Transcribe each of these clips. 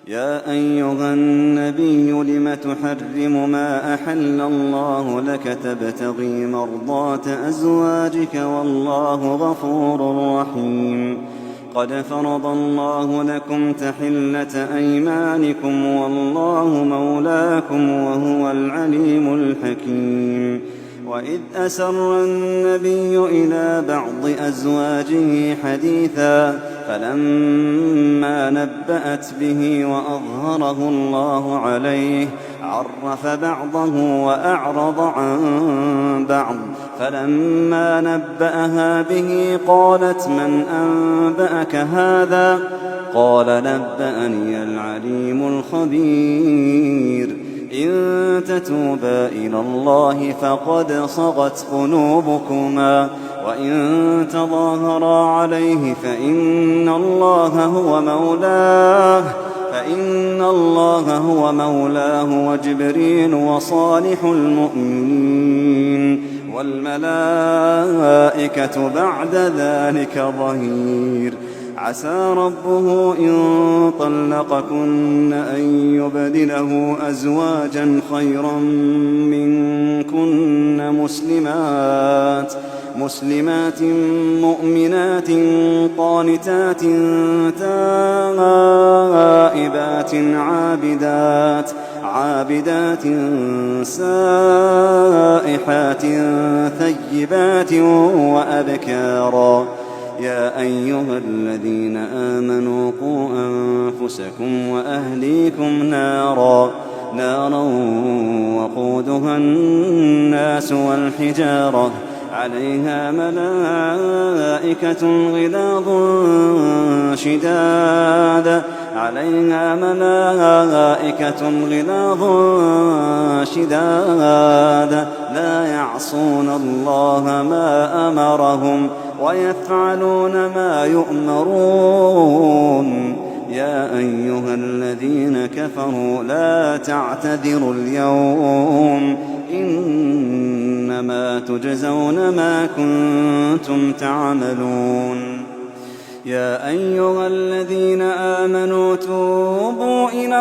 يا أيها النبي لم تحرم ما أحل الله لك تبتغي مرضات أزواجك والله غفور رحيم. قد فرض الله لكم تحلة أيمانكم والله مولاكم وهو العليم الحكيم. وإذ أسر النبي إلى بعض أزواجه حديثا فلما نبأت به وأظهره الله عليه عرف بعضه وأعرض عن بعض. فلما نبأها به قالت من أنبأك هذا؟ قال نبأني العليم الخبير. إن تتوبا إلى الله فقد صغت قلوبكما وإن تظاهرا عليه فإن الله هو مولاه وجبريل وصالح المؤمنين والملائكة بعد ذلك ظهير. عسى ربه إن طلقكن أن يبدله أزواجا خيرا منكن مسلمات مؤمنات قانتات تائبات عابدات سائحات ثيبات وأبكارا. يا أيها الذين آمنوا قوا أنفسكم وأهليكم نارا وقودها الناس والحجارة عليها ملائكة غلاظ شداد لا يعصون الله ما أمرهم ويفعلون ما يؤمرون. يا أيها الذين كفروا لا تعتذروا اليوم إنما تجزون ما كنتم تعملون. يا أيها الذين آمنوا توبوا إلى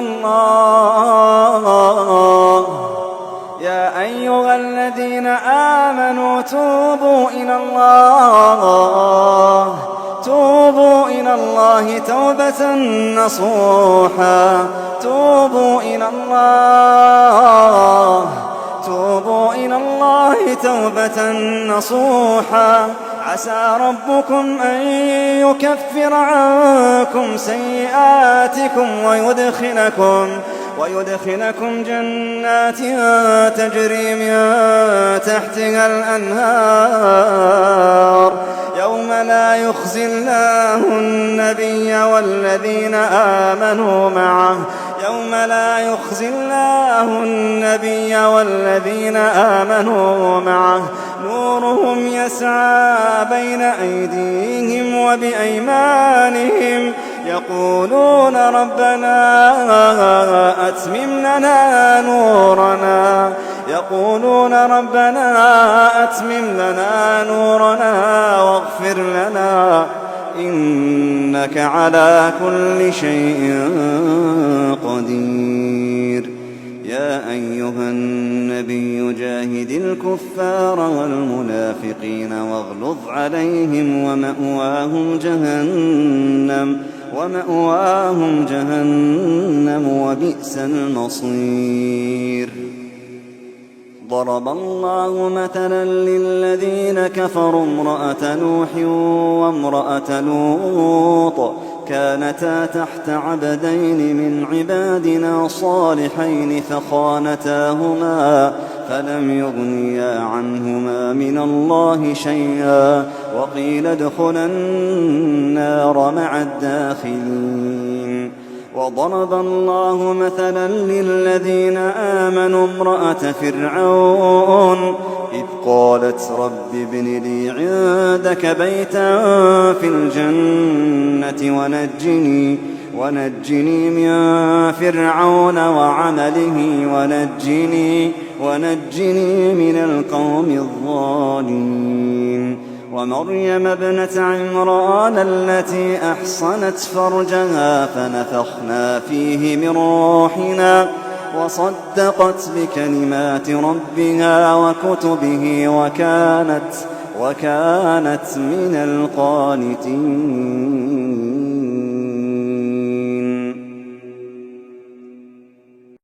الله توبة نصوحا عسى ربكم أن يكفر عنكم سيئاتكم ويدخلكم جنات تجري من تحتها الأنهار يوم لا يخزي الله النبي والذين آمنوا معه نورهم يسعى بين أيديهم وبأيمانهم يقولون ربنا أتمم لنا نورنا واغفر لنا إنك على كل شيء قدير. يا أيها النبي جاهد الكفار والمنافقين واغلظ عليهم ومأواهم جهنم وبئس المصير. ضرب الله مثلا للذين كفروا امرأة نوح وامرأة لوط كانتا تحت عبدين من عبادنا صالحين فخانتاهما فلم يغنيا عنهما من الله شيئا وقيل ادخلا النار مع الداخلين. وضرب الله مثلا للذين آمنوا امرأة فرعون إذ قالت رب ابن لي عندك بيتا في الجنة ونجني من فرعون وعمله ونجني من القوم الظالمين. ومريم ابنة عمران التي أحصنت فرجها فنفخنا فيه من روحنا وصدقت بكلمات ربها وكتبه وكانت من القانتين.